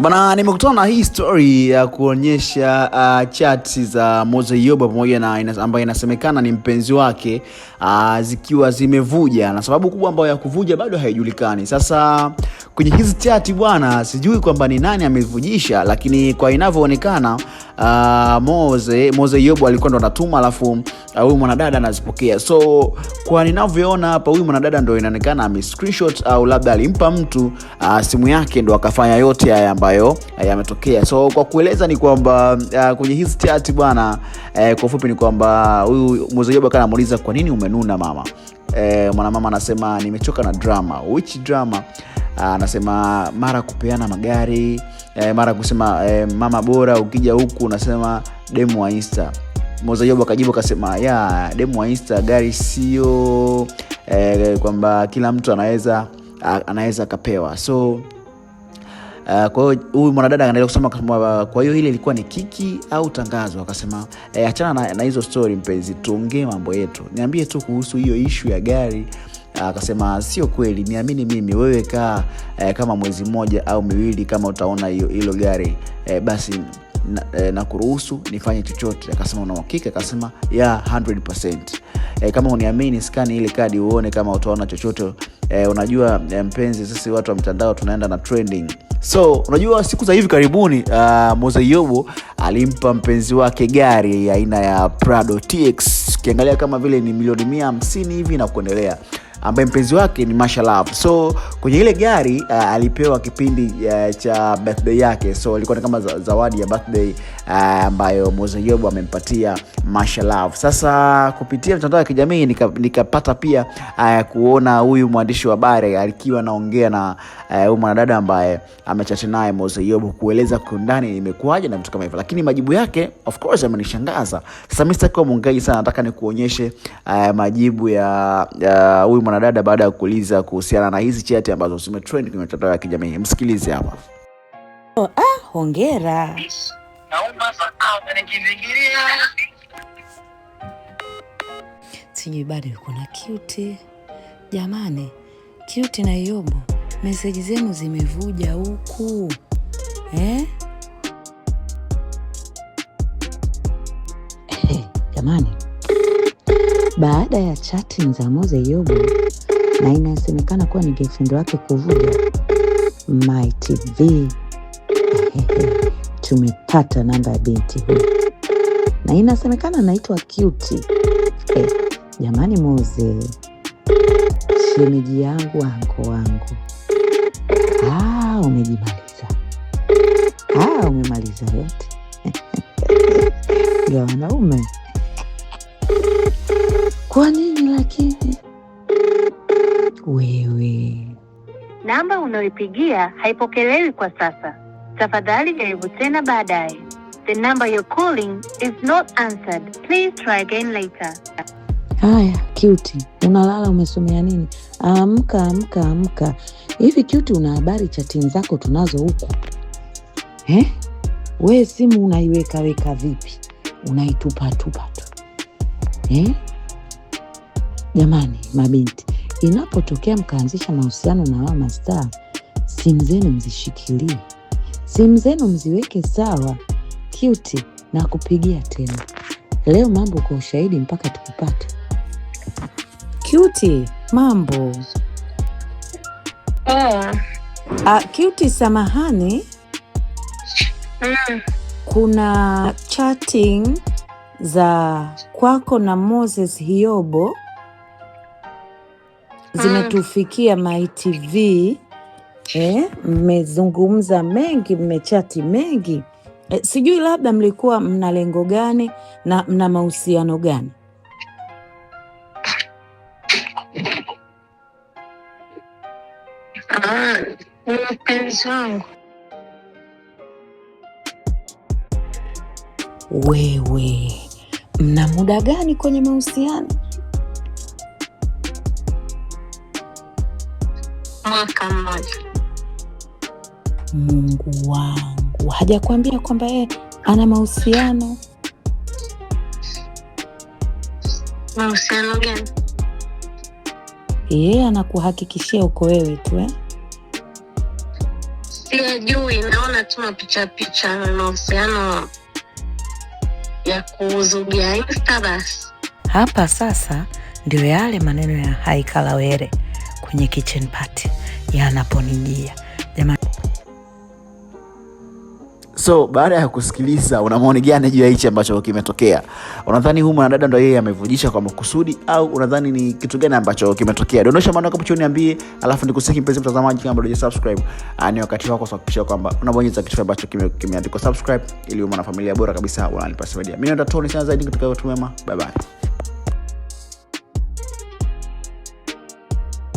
Bana, nimekutana na hii story ya kuonyesha chats za Mose Yoba pamoja na ambaye inasemekana ni mpenzi wake zikiwa zimevuja, na sababu kubwa ambayo ya kuvuja bado haijulikani. Sasa kwenye hizi chat bwana, sijui kwamba ni nani amevujisha, lakini kwa inavyoonekana Mose Yoba alikuwa ndo anatuma, alafu huyu mwanadada anazipokea. So kwa ninavyoona hapa, huyu mwanadada ndo inaonekana ame screenshot au labda alimpa mtu simu yake ndo akafanya yote haya ambayo yametokea. So kwa kueleza ni kwamba kwenye hizi chat bwana, kwa ufupi ni kwamba huyu Mose Yoba kana muuliza kwa nini umenuna mama. Mwanamama anasema nimechoka na drama. Which drama? Anasema mara kupeana magari, mara kusema mama bora ukija huku unasema demu wa Insta. Mose Yoba akajibu akasema ya demu wa Insta gari sio, kwamba kila mtu anaweza kapewa. So kwa hiyo huyu mwanadada anaendelea kusema kwa hiyo ile ilikuwa ni kiki au tangazo. Akasema achana na hizo story mpenzi, tuongee mambo yetu, niambie tu kuhusu hiyo issue ya gari. Akasema sio kweli, niamini mimi, wewe kaa kama mwezi mmoja au miwili, kama utaona hilo gari basi na kuruhusu nifanye chochote. Akasema una uhakika? Akasema ya 100%. Kama uniamini scan ile kadi uone kama utaona chochote. Unajua mpenzi, sisi watu wa mtandao tunaenda na trending. So unajua siku za hivi karibuni Mose Yoba alimpa mpenzi wake gari ya aina ya Prado TX, kiangalia kama vile ni milioni 150 hivi na kuendelea, ambaye mpenzi wake ni Masha Love. So kwenye ile gari alipewa kipindi cha birthday yake. So ilikuwa kama zawadi ya birthday ambayo Mose Yoba amempatia Masha Love. Sasa kupitia mtandao wa kijamii nikapata pia kuona huyu mwandishi wa habari alikiwa anaongea na huyu mwanadada ambaye amechat naye Mose Yoba, kueleza kwa ndani imekuaje na vitu kama hivyo, lakini majibu yake of course yamenishangaza. Sasa mimi sitaki kuwa mungaji sana, nataka nikuonyeshe majibu ya huyu mwanadada baada ya kuuliza kuhusiana na hizi chat ambazo zimetrend kwenye mitandao ya kijamii. Msikilize hapa. Hongera. Sijui bado yuko na cute. Jamani, cute na Yoba, message zenu zimevuja huku. Jamani, baada ya chatting za Mose Yoba na inasemekana kuwa ni girlfriend wake kuvuja, My TV tumepata namba ya binti huyu na inasemekana anaitwa Cute. Jamani Mose, shemeji yangu, anko wangu, umejimaliza. Umemaliza yote ya wanaume. Kwa nini lakini wewe? Namba unayopigia haipokelewi kwa sasa. Tafadhali jaribu tena baadaye. The number you're calling is not answered. Please try again later. Haya, Cute, unalala umesomea nini? Amka. Hivi Cute, una habari chatting zako tunazo huku? Wewe simu unaiweka vipi? Unaitupa tu. Jamani mabinti, inapotokea mkaanzisha mahusiano na wao mastaa, simu zenu mzishikilie, simu zenu mziweke sawa. Cute, na kupigia tena leo, mambo kwa ushahidi mpaka tukupate. Cute, mambo? Cute, samahani. Kuna chatting za kwako na Mose Yoba zimetufikia My TV. Mmezungumza mengi, mmechati mengi. Sijui labda mlikuwa mna lengo gani na mna mahusiano gani? Mpenzi wangu. Wewe, mna muda gani kwenye mahusiano? Mwaka mmoja. Mungu wangu, hajakwambia kwamba ana mahusiano? Mahusiano gani? Anakuhakikishia uko wewe tu sijui, naona tu mapicha na mahusiano ya kuzugia Insta basi. Hapa sasa ndio yale maneno ya Haikalawere kwenye kitchen party yanaponijia. Jamani, so baada ya kusikiliza, una maoni gani juu ya hichi ambacho kimetokea? Unadhani huyu mwanadada ndo yeye amevujisha kwa makusudi au unadhani ni kitu gani ambacho kimetokea? Dondosha maoni hapo chini niambie, alafu nikusiki mpenzi mtazamaji, kama bado hujasubscribe, ni wakati wako sasa kuhakikisha kwamba unabonyeza kitu ambacho kimeandikwa subscribe ili uwe mwanafamilia bora kabisa wa Alipasi Media. Mimi ndo Tony, sana zaidi kutoka watu wema. Bye bye.